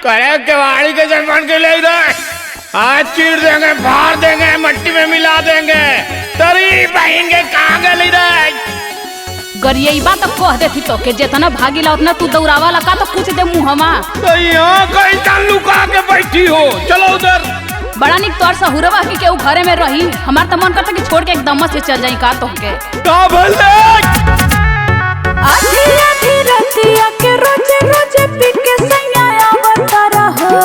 करे केवाड़ी के जजमान के ले इधर आज चीर देंगे, फाड़ देंगे, मट्टी में मिला देंगे। तेरी बहन के कहाँ गए इधर? गरियबा तो कह देती तो के जितना भागीला उतना तू दौड़ावा लगा तो पूछ दे मुहमा। तो यहाँ कहीं लुका के बैठी हो, चलो उधर। बड़ा निक तोर सहुरवा की केहू घरे में रही, हमार तो मन करता कि छोड़ के एकदम से चल जाई का तोहके। का भले आधी आधी रतिया के रोजे रोजे पी के सैया आवता रहो।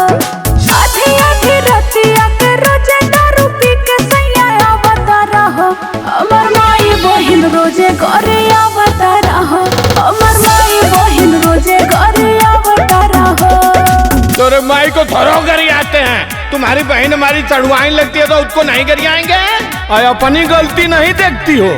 आधी आधी रतिया के रोजे दारू पी के सैया आवता रहो। हमर माई बहिन रोजे घरे आवता रहो। हमर माई बहिन रोजे घरे आवता रहो। तोरे माई को थोड़ो करी आते हैं, तुम्हारी बहन हमारी चढ़वाई लगती है तो उसको नहीं करी आएंगे और अपनी गलती नहीं देखती हो।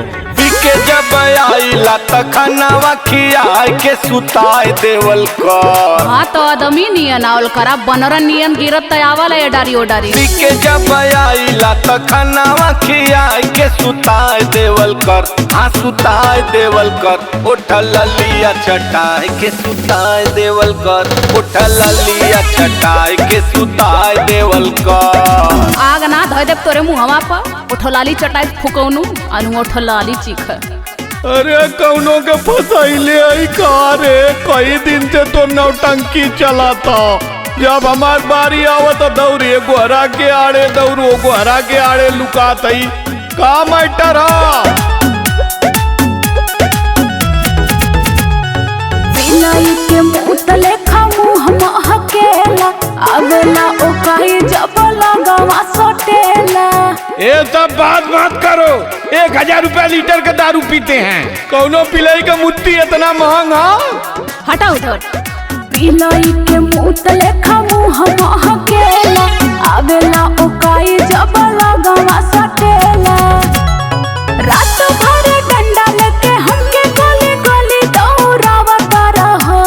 के जब आईला तखनवा खियाई के सुताई देवल कर। हाँ तो आदमी नियन आवल करा, बनरन नियन गिरत आवल है डारी ओडारी। के जब आईला तखनवा खियाई के सुताई देवल कर। हाँ सुताई देवल कर। उठल लिया चटाई के सुताई देवल कर। उठल लिया चटाई के सुताई देवल कर। आग ना धो देव तोरे मुहवा पर उठलाली चटाई फुकौनु अनु उठलाली चीख। अरे कौनों के फसाइले आई का रे, कई दिन से तो नौटंकी चला था। जब हमार बारी आवत दौड़े गोहरा के आड़े दौड़ो, गोहरा के आड़े लुका थई का मैटर हा। बिलाई के मुंह लेखा मुंह महकेला, आवेला ओकाई जब लगावा सोटेला। ये सब बात मत करो, 1000 रुपया लीटर का दारू पीते हैं, कौनो पिलाई का मुट्ठी इतना महंगा। हटा उधर। बिलाई के मुंह लेखा मुंह महकेला, आवेला ओकाई जब लगावा सोटेला। रात भर डंडा लेके हमके गली गली दौड़ावता रहो।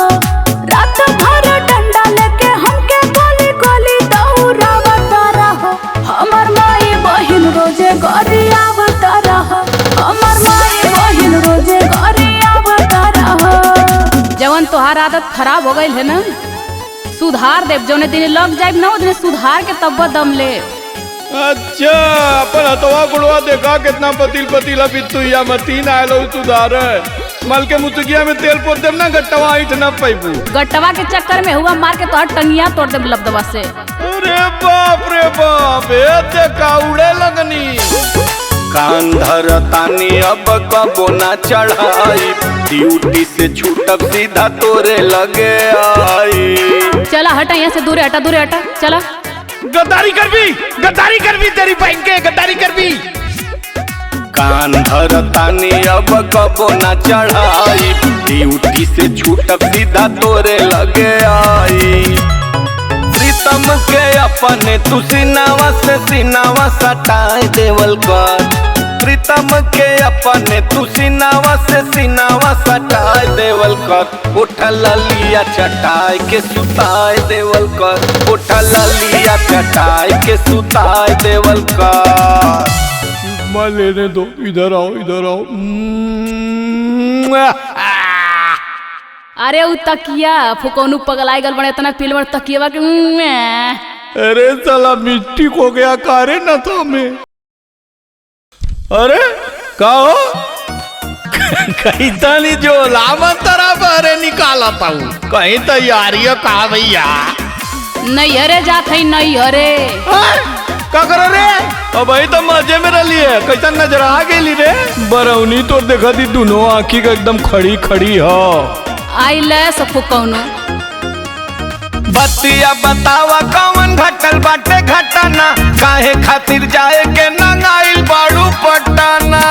रात भर डंडा लेके हमके गली गली दौड़ावता रहो। हमर माई बहिन रोजे घरे आवता रहो। हमर माई बहिन रोजे घरे आवता रहो। जवन तोहार आदत खराब हो गई है ना, सुधार देव। जौने दिन लग जाए ना उतने सुधार के तब दम ले। अच्छा अपन हथवा गुड़वा देखा कितना पतील पतीला बितुया मतीन आयलो सुधार। मल के मुतगिया में तेल पोत देम ना, गट्टवा ईट ना पाइबू। गट्टवा के चक्कर में हुआ मार के तोहर टंगिया तोड़ देब लबदवा से। अरे बाप रे बाप, ये का उड़े लगनी। कान धरतानी अब कबो ना चढ़ाई, ड्यूटी से छूटब सीधा तोरे लगे आई। चला हटा यहाँ से, दूरे हटा दूरे हटा चला। गद्दारी कर भी तेरी बहन के गद्दारी कर भी। कान धरतानी अब कबो ना चढ़ाई, ड्यूटी से छूटब सीधा तोरे लगे आई। प्रीतम के अपने तू सीनावा से सीनावा सटाई देवल कर। प्रीतम के अपने तू सीनावा से सीनावा सटाई देवल कर। उठल लिया चटाई के सुताई देवल कर। उठल लिया चटाई के सुताई देवल कर। मां लेने दो, इधर आओ इधर आओ। अरे उ तकिया फुकौनु पगलाई गल बड़े इतना पिलवर तकिया के। अरे साला मिट्टी को गया कारे न था में। अरे का हो कहीं तनी जो लामन तरफ अरे निकाला पाऊ, कहीं तैयारी है का भैया? नहीं हरे जात है नहीं हरे। का कर रे? अब भाई तो मजे में रही है, कैसा नजर आ गई रे? बरौनी तो देखा दी दोनों आँखी का एकदम खड़ी खड़ी हो। आई ले फुकौनु बतिया बतावा कौन घटल बाटे घटना, काहे खातिर जाए के नंगाइल बाड़ू पटना।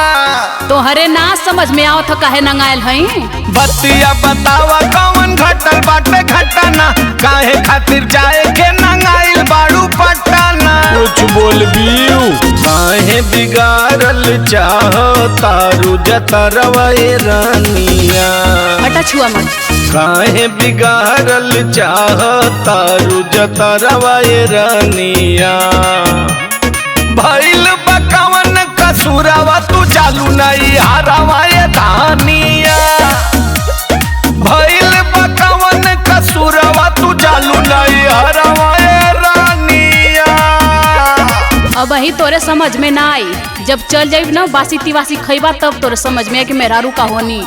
तोहरे ना समझ में आओ तो काहे नंगाइल हई। बतिया बतावा कौन घटल बाटे घटना, काहे खातिर जाए के नंगाइल बाड़ू पटना। कुछ बोल बियू। काहे बिगाड़ल चाहो तारू जतरवा रानिया। हटा छुआ मत। काहे बिगाड़ल चाह तारू जतरवा रानिया। भइल बकवन कसूरवा तू चालू नहीं हारवा धानिया। भइल बकवन कसूरवा तू चालू नहीं हार ही तोरे समझ में ना आई। जब चल जाई ना बासी तिवासी खैबा तब तोरे समझ में आई कि मेहरारू का होनी।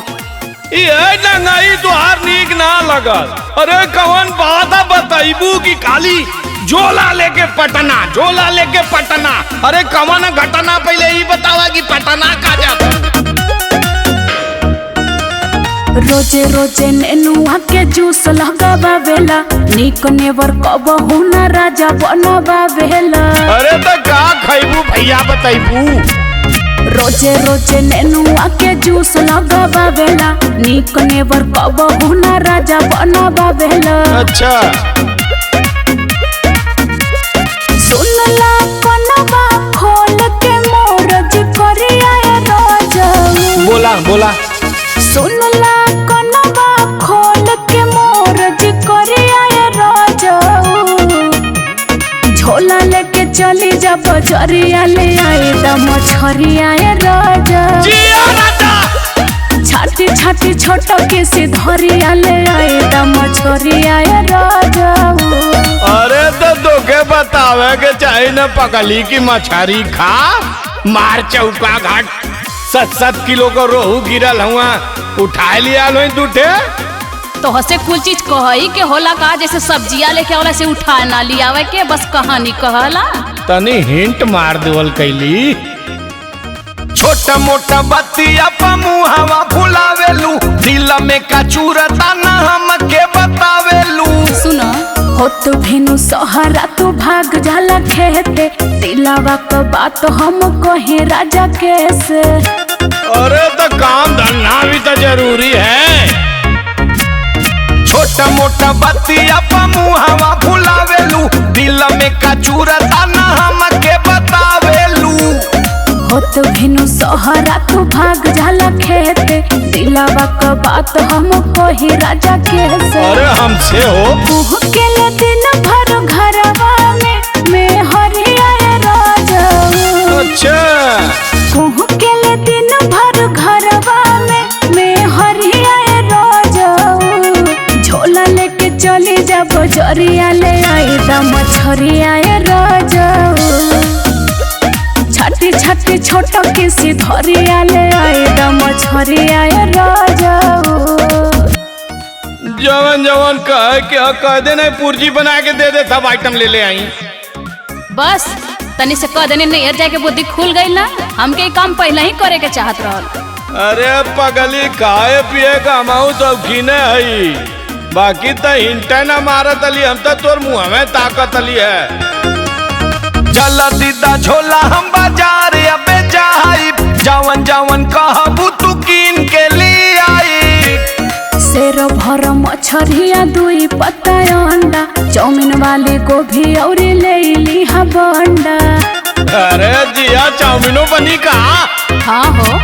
ये नंगाई तुहार नीक ना लगल। अरे कौन बात बताइबू की काली झोला लेके पटना। अरे कौन घटना पहले ही बतावा कि पटना का जाता। रोजे रोजे नेनुआ के जूस लगावेला, नीक नेवर कबहू ना राजा बनवावेला। अरे तो का खैबू भैया बताइबू। रोजे रोजे नेनुआ के जूस लगावेला, नीक नेवर कबहू ना राजा बनवावेला। अच्छा सुनला कनवा खोल के मोरज करिया राजा। बोला सुनला कनवा खोल के मोरज करिया राजा। झोला लेके चली जा बजरिया ले आए दम छरिया राजा। छाती छाती छोटो के सिधरिया ले आए दम छरिया राजा। अरे तो दोगे बतावे के चाहे न पकली की मछरी खा मार चौका घाट 7-7 किलो का रोहू गिरल हुआ उठा लिया लो दूठे। तो हसे कुल चीज कही के होला का, जैसे सब्जिया लेके वाला से उठा ना लियावे के बस कहानी कहला। तनी हिंट मार देवल कैली। छोटा मोटा बतिया पा मुहावा फुलावेलू, दिल में का चूरता ना हमके बतावेलू। सुनो हो तू भेनु सहारा तू भाग जाला खेते, दिलावा का बात हम कहे राजा कैसे। अरे तो काम धंधा भी तो जरूरी है। छोटा मोटा बतिया पा मुहावा फुलावेलू, दिल में का चूरता ना हमके बतावेलू। हो तू भेनु सहारा तू भाग जाला खेते, दिलावा का बात हम कहे राजा कैसे। अरे हमसे हो मुँह के ले दिन भर घरवा में हरिया राजा। अच्छा मुँह के ले दिन भर घरवा में हरिया राजा। झोला लेके चली जा बजरिया ले आई दम छरिया राजा। छाती छाती छोटो के सिधरिया ले आई दम छरिया राजा। जवन कह दे नहीं पुर्जी बना के दे सब आइटम ले आई। बस तनी से कह देने नहीं जाके बुद्धि खुल गई ना, हमके काम पहले ही करे के चाहत रहल। अरे पगली खाए पिए का हमाऊ शौकीन है, बाकी तो हिंटा ना मारत अली हम तो तोर मुँह में ताकत अली है। चल दीदा झोला हम बाजार अबे जाई, जवन जवन कहबू तू कीन के लिए आई। शेर भर मछरिया दुई पत्ता अंडा, चाउमीन वाले गोभी और ले ली बंडा। अरे जिया चाउमीनो बनी का। हाँ हो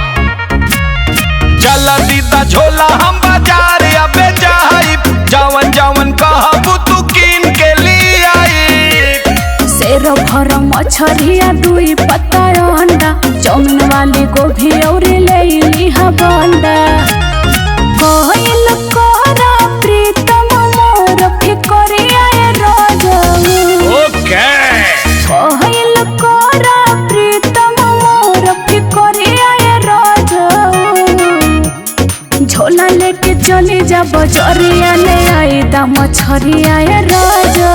चल दीदा झोला हम बाजार अबे जाई, जवन जवन कहबू तू कीन के लिए आई। शेर भर मछरिया दुई पत्ता अंडा, चाउमीन वाले गोभी और ले ली बंडा। कहल कोरा प्रीतम मोर फिकरिया राजा। ओके कहल कोरा प्रीतम मोर फिकरिया राजा। झोला लेके चली जा बजरिया ले आई दम छरिया राजा।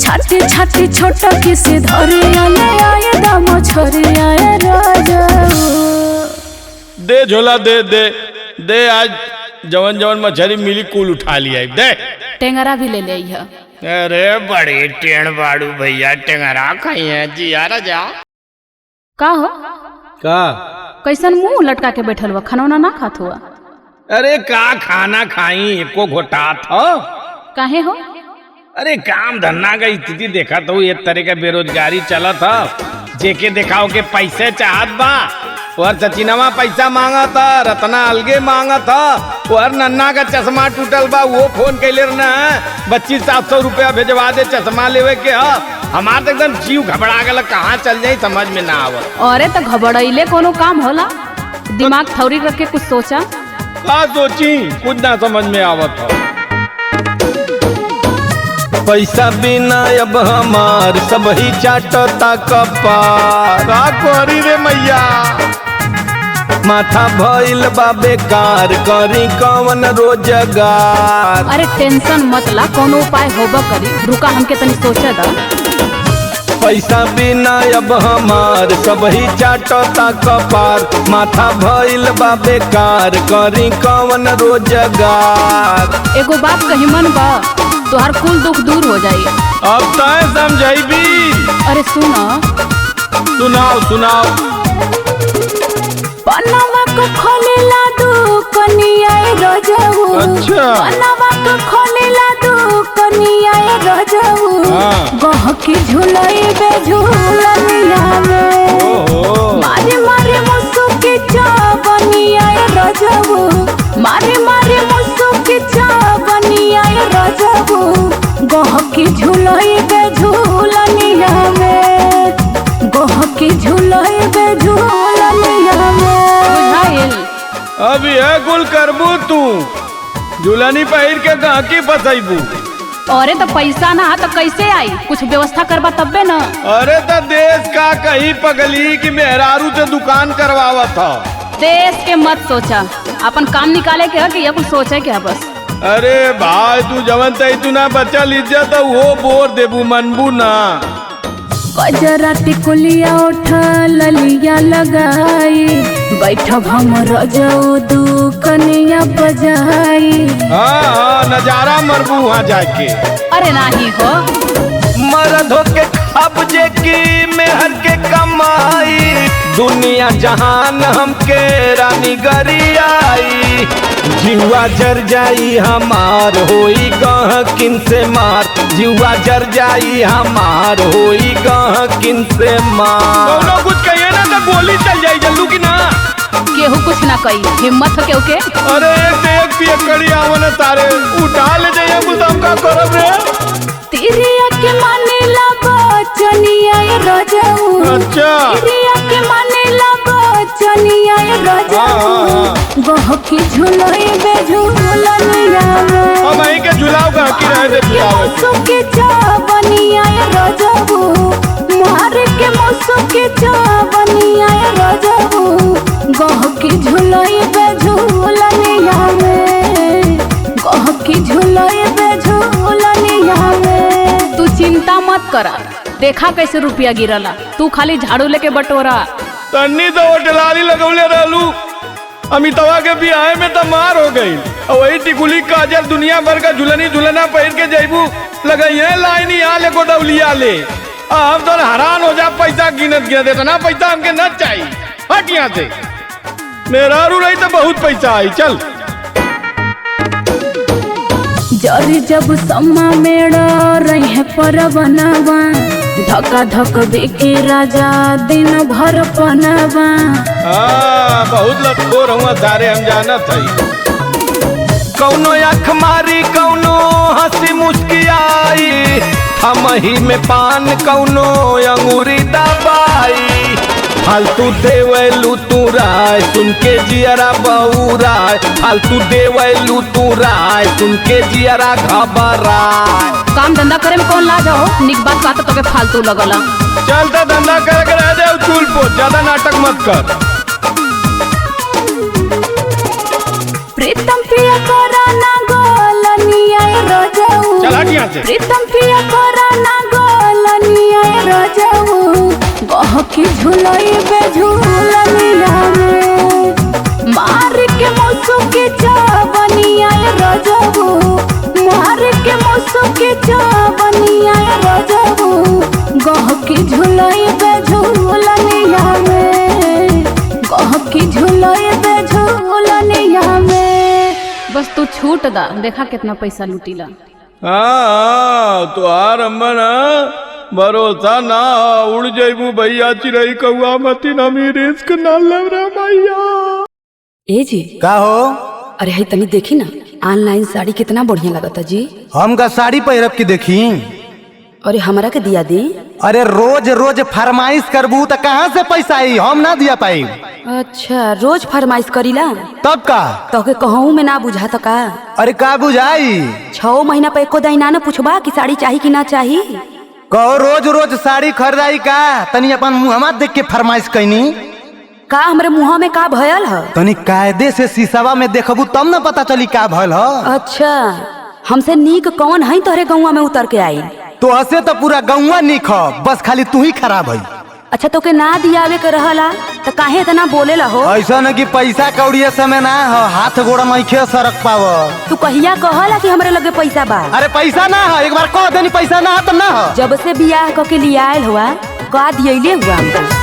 छाती छाती छोटा की सिधरिया ले आई दम छरिया राजा। दे झोला दे आज जवन जवन मछली मिली कुल उठा लिया दे। टेंगरा भी ले ले है। अरे बड़ी टेढ़ बाड़ू भैया टेंगरा खाई है जी यार जा। का हो का कैसन मुंह लटका के बैठल हुआ, खाना ना खात हुआ। अरे का खाना खाई एको घोटा था। काहे हो अरे काम धंधा का स्थिति देखा तो ये तरह का बेरोजगारी चला था, जेके देखाओ के पैसे चाहत बा। और सचिनवा पैसा मांगा था, रत्ना अलगे मांगा था, और नन्ना का चश्मा टूटल बा वो फोन कैले ना 2500-700 रुपया भेजवा दे चश्मा लेवे के। हमार तो एकदम जीव घबरा गया, कहाँ चल जाई समझ में ना आवत। अरे तो घबराइले कोनो काम होला, दिमाग थौरी रख के कुछ सोचा। का सोची कुछ ना समझ में आवत हो। पैसा बिना अब हमार सब ही चाटता कपार। का करी रे मैया, माथा भइल बा बेकार, करी कवन रोजगार। अरे टेंशन मत ला, कोनो उपाय होबा करी, रुका हमके तनी सोचे दा। पैसा बिना अब हमार सब ही चाटता कपार, माथा भइल बा बेकार, करी कवन रोजगार। एगो बात कही मन बा, तोहार कुल दुख दूर हो जाई। अब तय समझाइबी। अरे सुना, सुनाओ सुनाओ। पनावा को खोलेला दुकनिया रजऊ। अच्छा। पनावा को खोलेला दुकनिया रजऊ। हाँ। गहकी झुलई बे झूलनिया में। ओहो। मारे मारे मुसुकी चावनिया रजऊ। मारे मारे मुसुकी चावनिया रजऊ। गहकी झुलई बे झूलनिया में। गहकी झुलई बे झूलनिया में। बुझाइल? अब यह कुल करबू तू, झूलनी पहिर के गांकी फसाइबू। अरे तो पैसा ना तो कैसे आई, कुछ व्यवस्था करबा तब्बे न। अरे तो देश का कहीं पगली की मेहरारू से दुकान करवावा था। देश के मत सोचा, अपन काम निकाले के है कि ये कुछ सोचे के है बस। अरे भाई तू जवन तई तू ना बचल इज्जत वो बोर देबू मनबू ना। गजरा टिकुलिया उठा ललिया लगाई, बैठब हम रजऊ दुकनिया बजाई। हाँ नजारा मरबू वहाँ जाके। अरे नहीं हो, मर्द होके अब जे की मेहर के कमाई, दुनिया जहान हमके रानी गरियाई। जीवा जर जाई हमार होई गहकिन से मार, जीवा जर जाई हमार होई गहकिन से मार। कौनो कुछ कहिए ना तो गोली चल जाई जल्लू की ना। केहू कुछ ना कही, हिम्मत हो केहू के। अरे एक से एक पियकड़ी आवन तारे उठा ले जाइए बुलदम का करब रे। तिरिया के माने ला बचनिया रजऊ। अच्छा। तिरिया के माने ला बचनिया रजऊ। गहकी झुलई बे झूलनिया में। अब आई के झुलाओ का की रहे दे झुलाओ। मुसुकी चावनिया रजऊ। मार के मुसुकी चावनिया रजऊ। गहकी झुलई बे झूलनिया में। गहकी झुलई बे झूलनिया में। तू चिंता मत करा, देखा कैसे रुपया गिरला, तू खाली झाड़ू लेके बटोरा। तन्नी तो होटलाली लगौले रहलू, अमितवा के बियाह में तो मार हो गई। और वही टिकुली काजल दुनिया भर का झुलनी झुलना पहिर के जैबू लगाइए लाइन यहाँ ले गोदौलिया ले। अब तो हैरान हो जा, पैसा गिनत गिनत इतना पैसा हमके न चाहिए। हट यहाँ से, मेरा रू रही तो बहुत पैसा आई। चल जरी जब सम्मा मेड़ा रहे परवनवा, धक्का धक बेके राजा दिन भर पनवा। हाँ बहुत लखोर हुआ सारे हम जानत हई। कौनो आँख मारी कौनो हंसी मुस्कियाई, हमही में पान कौनो अंगूरी दबाई। फालतू देवलू तू राय सुन के जियरा बउराय, फालतू देवलू तू राय सुन के जियरा घबराय। काम धंधा करे में कौन लाज हो, निक बात बात तो के फालतू लगला। चल तो धंधा कर के रह जाओ चूल पो, ज्यादा नाटक मत कर। प्रीतम पिया करा ना गोलनिया रजऊ। चल हट यहाँ से। प्रीतम पिया करा ना गोलनिया रजऊ। गहकी झुलई बे झूलनिया में। मार के मुसुकी चावनिया रजऊ। मार के मुसुकी चावनिया रजऊ। गहकी झुलई बे झूलनिया में। गहकी झुलई बे झूलनिया में। बस तू छूट दा, देखा कितना पैसा लूटीला। हाँ तुहार अम्मन भरोसा ना उड़ जइबू भैया चिरई कौआ मती ना मी रिस्क ना लेव रे भैया। ए जी का हो? अरे है तनी देखी ना, ऑनलाइन साड़ी कितना बढ़िया लगता जी। हम का साड़ी पहिरब की देखी? अरे हमरा के दिया दी। अरे रोज रोज फरमाइश करबू तो कहाँ से पैसा आई, हम ना दिया पाई। अच्छा रोज फरमाइश करीला तब का तो के कहूँ में ना बुझा तो का। अरे का बुझाई 6 महीना पे एको दाई ना पूछबा कि साड़ी चाहिए कि ना चाहिए। कहो रोज रोज साड़ी खरीदाई का, तनी अपन मुँहमा देख के फरमाइश कैनी का हमरे मुँह में का भयल है। तनी कायदे से शीशवा में देखबू तब न पता चली का भयल है। अच्छा हमसे नीक कौन है तोहरे गौवा में उतर के आई। तो हसे तो पूरा गौवा निक ह, बस खाली तू ही खराब है। अच्छा तो के ना दियावे के रहला तो काहे इतना बोले ला हो। ऐसा न कि पैसा कौड़िया समय ना हो, हाथ गोड़ा नइखे सरक पाव। तू कहिया कहला कि हमरे लगे पैसा बा। अरे पैसा ना है, एक बार कह देनी पैसा ना है तो ना है। जब से बियाह क के लिए आयल हुआ का दियले हुआ हमको।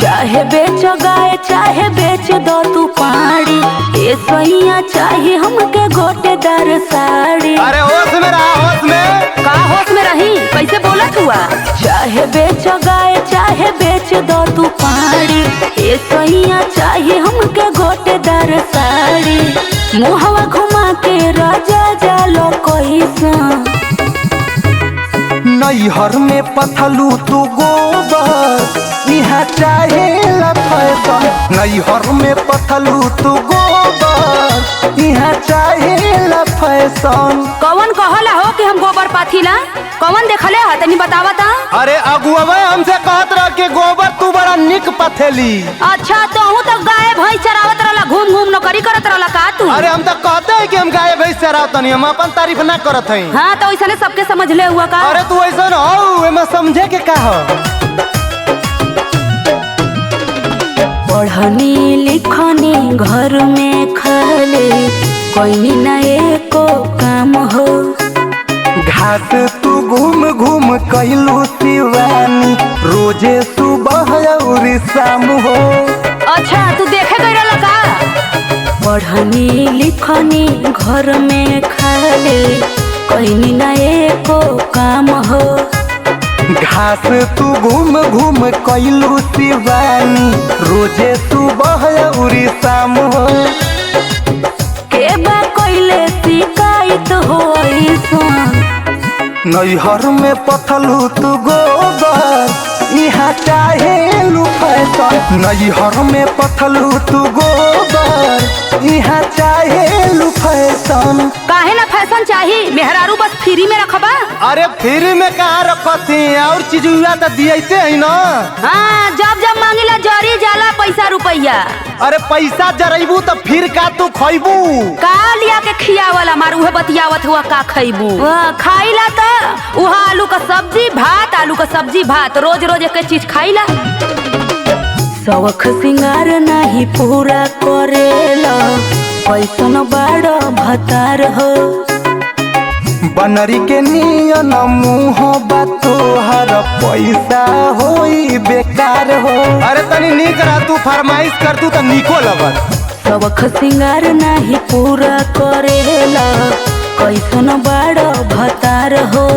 चाहे बेच गाय चाहे बेच दो तू पाड़ी, ए सैया चाहे हमके गोटेदार साड़ी। अरे होश में रहा, होश में का होश में रही कैसे बोलत हुआ। चाहे बेच गाय चाहे बेच दो तू पाड़ी, ए सैया चाहे हमके गोटेदार साड़ी। मुहवा घुमा के राजा जालो कैसा, नैहर में पथलू तू गोबर यहाँ चाहे फैशन। नैहर में पथलू तू गोबर यहाँ चाहे फैशन। कौन कहला हो कि हम गोबर पाथीला, कौन देखले है तनी बतावा ता। अरे अगुआ हमसे कहत रह के गोबर तू बड़ा निक पथेली। अच्छा तो हूँ तो गाय भैंस चरावत रहला, घूम घूम नौकरी करत रहला का तू। अरे हम तो कहते हैं कि हम गाय भैंस चरावत नहीं, हम अपन तारीफ ना करत हैं। हाँ तो ऐसा सबके समझ ले हुआ का। अरे तू ऐसा हो एमे समझे के का हो। पढ़नी लिखनी घर में खाले कोई ना एको काम हो। घास तू घूम घूम कैलू शिवानी, रोजे सुबह और शाम हो। अच्छा तू देखे गई रहला का। पढ़नी लिखनी घर में खाले कोई ना एको काम हो। घास तू घूम घूम कैलू शिवानी, रोजे सुबह और शाम हो। के बा कोइले शिकायत हो नैहर में पथलू तू गोबर यहाँ चाहे फैशन। नैहर में पथलू तू गोबर यहाँ चाहे फैशन। काहे ना फैशन चाहिए, मेहरारू बस फ्री में रखबा। अरे फ्री में कहाँ रखती और चीज तो दियते है ना। हाँ जब जब मांगिला जरी जाला पैसा रुपया। अरे पैसा जरेबू तो फिर का तू खैबू का लिया के खियावला मार उहे बतियावत हुआ का खैबू। खाइला तो उहा आलू का सब्जी भात, आलू का सब्जी भात, रोज रोज एक चीज खाइला। शौख सिंगार नहीं पूरा करेला, पैसन बड़ भतार हो। बनरी के नियन मुँह बा तोहर पैसा होई बेकार हो। अरे तनी निक रह, तू फरमाइश कर तू तो निको लगत। शौख सिंगार नहीं पूरा करेला, कैसन बड़ भतार हो।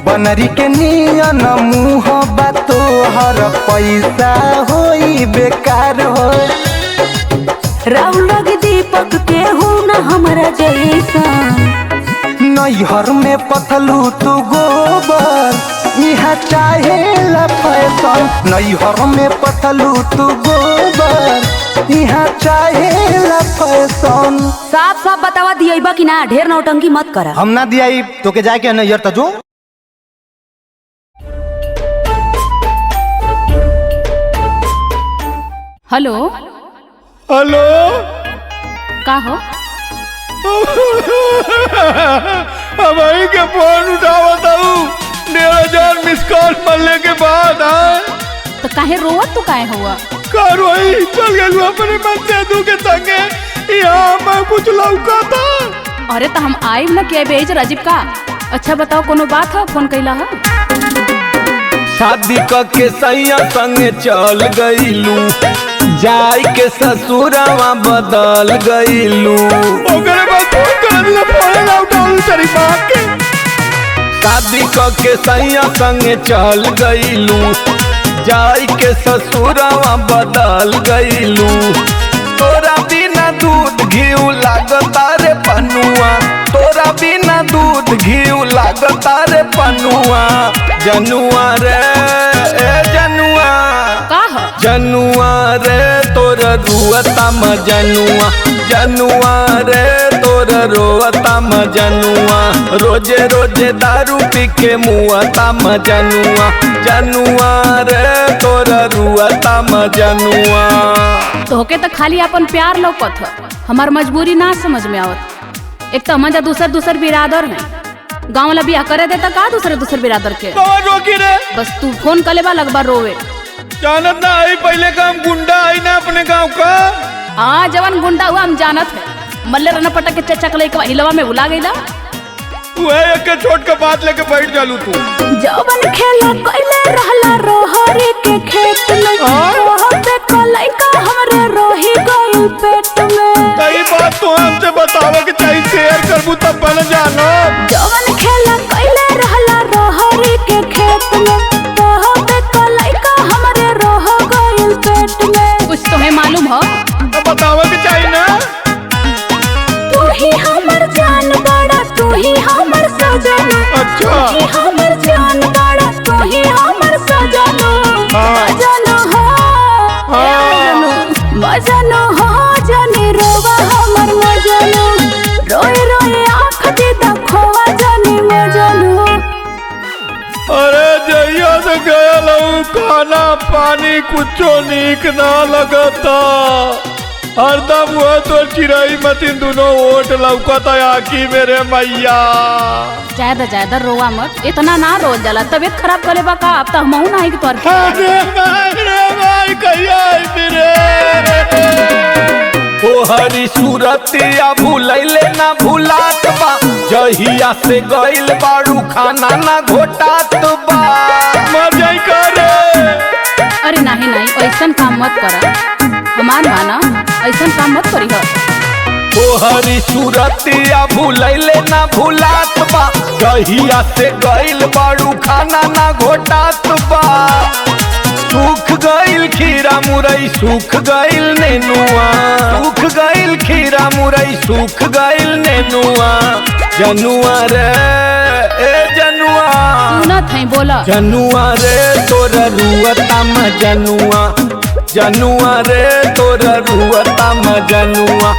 बनरी के नियन मुँह बा तोहर पैसा होई बेकार हो। राहुल दीपक के हो न हमरा जैसा। नैहर में पथलू तू गोबर यहाँ चाहे फैशन। नैहर में पथलू तू गोबर यहाँ चाहे फैशन। साफ साफ बतावा दियबा कि ना, ढेर नौटंकी मत करा। हम ना दिया तो के जाके नैहर तो जो। हेलो हेलो का हो। हमारी के फोन उठावत हूँ 15,000 मिस कॉल मिलने के बाद। तो काहे रोवत तू काहे हुआ। कारवाई चल गई अपने मन से दू के संगे, यहाँ मैं कुछ लौका था। अरे तो हम आइब न के बेच राजीव का। अच्छा बताओ कोनो बात है, फोन कैला है। शादी के सैया संगे चल गईलू, जाई के ससुरवा बदल गईलू। ओकरे बाद फोन कर ले, फोन ना उठाऊ तेरी बात के। शादी के सैया संगे चल गईलू, जाई के ससुरवा बदल गईलू तोरा बिना दूध घीव लागता रे पनुआ तोरा बिना दूध घीव लागता रे पनुआ जनुआ रे ए जनुआ का ह जनुआ रे तोर रुअता मजनुआ जनुआ रे तोर रोअता मजनुआ रोजे रोजे दारू पी के मुआता मजनुआ जनुआ रे तोर रुअता मजनुआ। तोहके तो खाली अपन प्यार लौकत ह हमार मजबूरी ना समझ में आवत। एक तो मजा दूसर बिरादर है गाँव वाला बियाह करे देता का दूसरे बिरादर के रोकी रे बस तू फोन कर लेबा लगबा रोवे जानत ना आई पहले काम गुंडा आई ना अपने गांव का। हाँ जवान गुंडा हुआ हम जानत है मल्ले रना पटक के चचा कले के हिलवा में भुला गईला तू है एक के छोट के बात लेके बैठ जालू तू जवन खेला कइले रहला रोहरी के खेत में रोह पे कलाई का हमरे रोही गइल पेट में कई बात तो हमसे बतावे कि चाहिए शेयर करबू तब बन जानो। जवन खेला कइले रहला रोहरी के खेत में रोह पे कलाई का हमरे रोह गइल पेट में कुछ तुम्हें मालूम हो तो बतावे कि चाहिए ना। तू ही हमर जान बड़ा तू ही हमर सजन अच्छा तू ही हमर जान बड़ा तू ही हमर सजन मजन हो मजन हो जानी रोवा हमर मजन रोए रोए आँख दे दखोवा जानी मजन अरे जइया से गया लहू खाना पानी कुछो नीक ना लगता हरदम हुआ तो चिराई मतीन दोनों ओट लौकता आकी मेरे मैया। ज्यादा रोवा मत इतना ना रोल जाला तबीयत खराब करे बा का अब तो हमहू ना के तोर रे भाई कहिया आई मेरे ओ हरी सूरतिया भूलैले ना भूलात बा जहिया से गइल बाड़ू खाना ना घोटात बा मर जाई करे। अरे नहीं ऐसा काम मत करा हमार माना ऐसा काम मत करी हो ओ हरी सूरतिया भूलैले ना भूलात बा जहिया से गइल बाड़ू खाना ना घोटात बा सूख गइल खीरा मुरई सूख गइल नेनुआ सूख गइल खीरा मुरई सूख गइल नेनुआ जनुआ रे ए जनुआ सुनत है बोला जनुआ रे तोर रुअता मजनुआ जनुआ रे तोर रुअता मजनुआ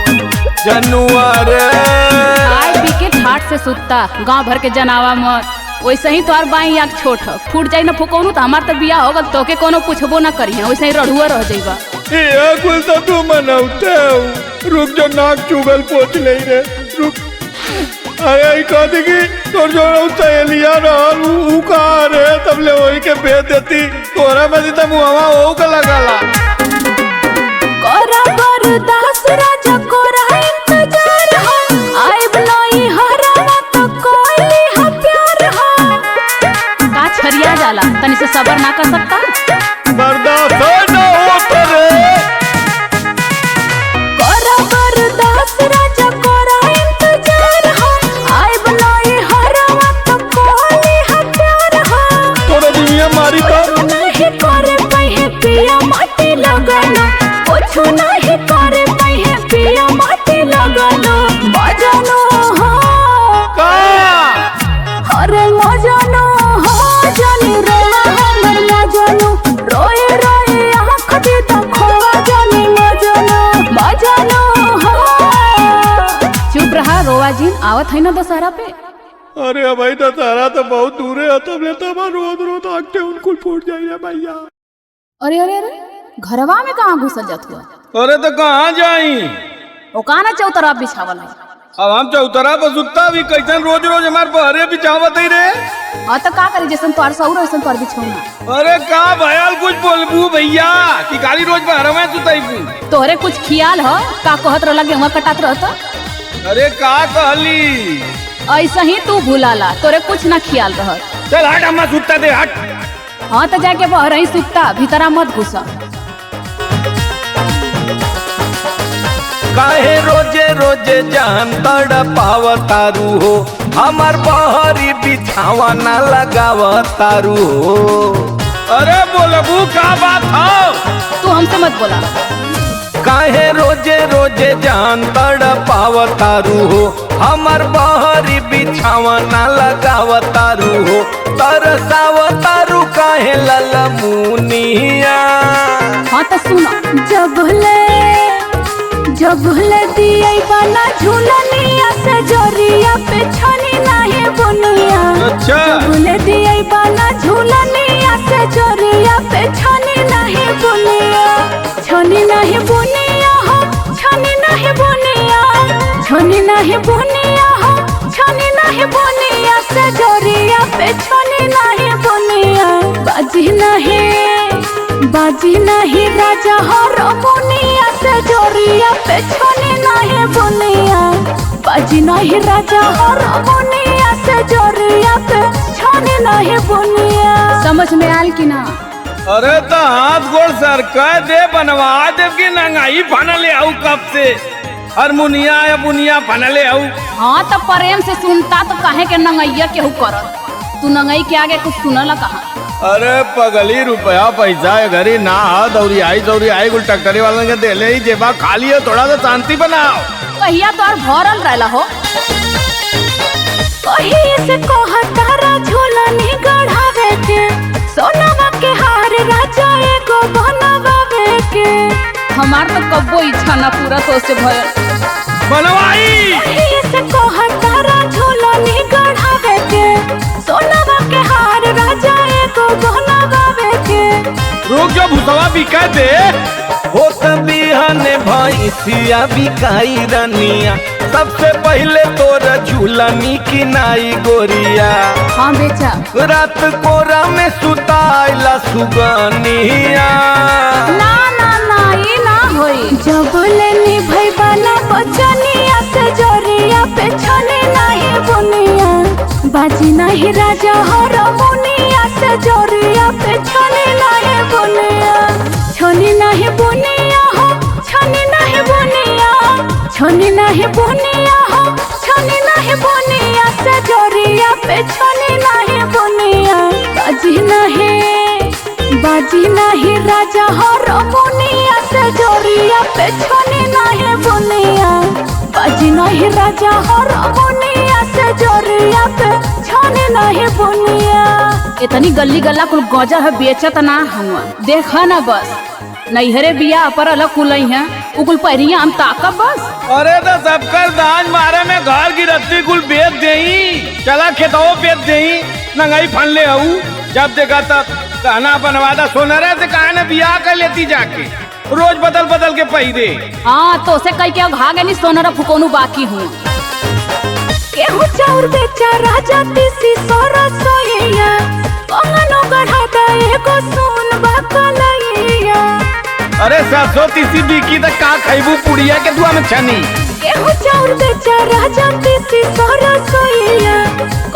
जनुआ रे आए पी के ठाट से सुतता गांव भर के जनावा मत वैसे ही तोर बाई आँख छोट ह फूट जाई ना फुकौनू तो हमार तो बियाह होगल तोके कोनो पूछबो ना करी वैसे ही रढ़ुआ रह जाइबा ये कुल तो तू मनाउते हो रुक जो नाक चुगल पोछ ले रे रुक अरे कहती कि तोर जो सहेलिया रहल ऊ कहाँ रे तब ले वही के भेज देती तोरा में तब मुहवा हो के लगाला कोरा बरदास राजा कोरा इंतजार हो आए बनोई हरावा तो कोई हा प्यार हो का छरिया जाला तनी से सबर ना कर सकता बर्दाश्त न हो तेरे कोरा बरदास राजा कोरा इंतजार हो आए बनोई हरावा तो कोई हा प्यार हो तोरा दुनिया मारी तो नहीं करे पहे पिया माटी लगाना कुछ नहीं करे पहे पिया माटी लगाना मजनो हो का अरे मजनो हो जानी रोवा हमर मजनो रोए रोए आँख दे दखोवा जानी मजनो हो चुप रहा रोवा जी आवत है ना दशहरा पे अरे भाई तो तारा तो बहुत दूर है तब ले तब रोज आंखें उनको फूट जाई रे भैया। अरे अरे अरे घरवा में कहाँ घुसल जात हुआ अरे तो कहाँ जाई ओ काना चौतरा बिछावल है अब हम चौतरा पर सुत्ता भी कैसन रोज हमारे बहरे बिछावत ही रे। हाँ तो का करी जैसन तोर सौर वैसन तोर बिछौना अरे का भयाल कुछ बोलबू भैया कि गाली रोज बहरे में सुताईबू तोहरे कुछ खियाल हो का कहत रहला गेहुआ कटात रहता अरे का कहली ऐसा ही तू भूलाला तोरे कुछ ना खियाल रहत चल हट हम सुत्ता दे हट। हाँ तो जाके बहरे ही सुतता भीतरा मत घुसा काहे रोजे रोजे जान तड़पावतारू हो हमार बहरी बिछावा ना लगावतारू हो अरे बोल बोलबू का बात हो? तू हमसे मत बोला। काहे रोजे रोजे जान तड़ पावतारू हो, हमर बहरी बिछावा ना लगावतारू हो, तरसावतारू काहे ललमुनिया। हाँ तो सुनो, जब ले दिए बना झूलनिया से जोरिया पे छनी नहीं बुनिया। अच्छा। जब ले दिए बना झूलनिया से जोरिया पे छनी नहीं बुनिया। छनी नहीं बुनिया हो, छनी नहीं बुनिया, छनी नहीं बुनिया हो, छनी नहीं बुनिया से जोरिया पे छनी नहीं बुनिया। बाजी नहीं राजा हो रमुनिया से जोरिया पे छनी नहीं बुनिया। बाजी नहीं राजा हो रमुनिया से जोरिया पे छनी नहीं बुनिया। समझ में आल कि ना? अरे तो हाथ गोड़ सर कह दे बनवा देव की नंगाई फनले आऊ कब से हारमोनिया या बुनिया फनले आऊ। हाँ तो प्रेम से सुनता तो काहे के नंगैया केहू करत। तू नंगई के आगे कुछ सुनला कहा? अरे पगली रुपया पैसा घरी ना दौरी आई गुल टक्करी वाले के देले ही जेबा खाली है, थोड़ा सा शांति बनाओ। कहिया तो और भरल रहला हो। कहिए से कहा तारा झूलनी गढ़ावे के, सोनावा के हार राजा एगो बनवावे के। हमार तो कब्बो इच्छा ना पूरा सोच भयल बनवाई। कहिए से कहा तारा झूलनी गढ़ावे के, सोनावा के हार राजा एगो बनवावे के। रुक जो भूसवा बिका दे। होत बिहाने भैंसिया बिकाई रनिया, सबसे पहले तोर झूलनी की नाई गोरिया। हाँ बेचा। रात कोरा में सुताइला सुगनिया। ना ना ना ये ना होई। जब लेनी भई बना बचनिया से जोरिया पे छने नहीं बुनिया। बाजी नहीं राजा हो रमुनिया से जोरिया पे छने नहीं बुनिया। छनी नहीं बुनिया हो, छनी नहीं बुनिया, छनी नहीं बुनिया हो, छनी नहीं बुनिया से जोरिया पे छनी नहीं बुनिया। बाजी नहीं राजा हो रमुनिया से जोरिया पे छनी नहीं बुनिया। बाजी नहीं राजा हो रमुनिया से जोरिया पे छनी नहीं बुनिया। इतनी गली गला कुल गौजा है बेचत ना हुआ। देखा ना बस नैहरे बिया पर अलग कुलई है, उकुल पहिरिया हम ताकब बस। अरे तो सबकर दान मारे में घर गिरफ्ती कुल बेच देई, चला खेतों बेच देई, नंगाई फन ले आऊ। जब देखा तब कहना बनवादा सोनरा से कहा ना बिया कर लेती जाके, रोज बदल बदल के पहिरे। हाँ तो से कई के भागे नहीं सोनरा फुकोनू बाकी हूँ। केहू चाउर बेचा राजा तीसी सोरा सोइया, कंगनो गढ़ाता एगो सोन बाकलइया। अरे 730 बिकी तक का खैबू पुड़िया के दुआ में छनी। केहू चाउर बेचा राजा तीसी सोरा सोइया,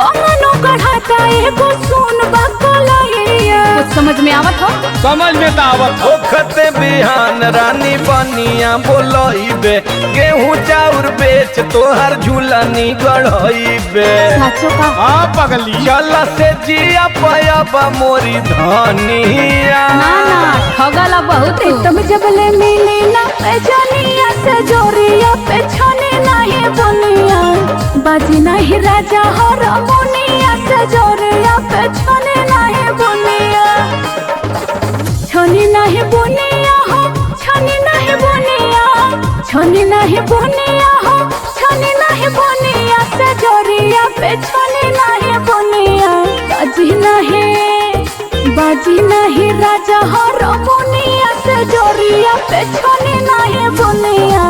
कंगनो गढ़ाता एगो सोन बाकलइया। कुछ समझ में आवत हो? समझ में तो आवत हो। ओखते बिहान रानी बनिया बोलइबे, गेहूं चाउर बेच तोहर झूलनी गढ़इबे। साचो का? हाँ पगली। चला से जिया पयबा मोरी धनिया। ना ना ठगला बहुत। तुम जब ले मिली ना पैजनिया से जोरिया पे छनी नहीं बुनिया। बाजी नहीं राजा हो रमुनिया से जोरिया पे छनी नहीं बुनिया। छनी नहीं बुनिया हो, छनी नहीं बुनिया, छनी नहीं बुनिया हो, छनी नहीं बुनिया से जोरिया पे छनी नहीं बुनिया। बाजी नहीं राजा हो रमुनिया से जोरिया पे छनी नहीं बुनिया।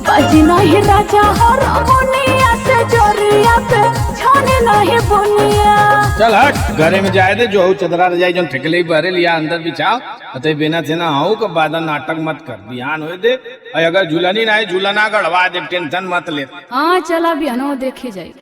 बाजी नहीं राजा हो रमुनिया से जोरिया पे छनी नहीं बुनिया। चल हट, घरे में जाए दे, जो चदरा रजाई जो ठेकले बहरे लिया अंदर बिछाओ। अतः बिना से ना हो के बाद नाटक मत कर, बिहान हो दे। अगर झूलनी ना है झूलना गढ़वा दे, टेंशन मत ले। हाँ चला बिहानो देखे जाए।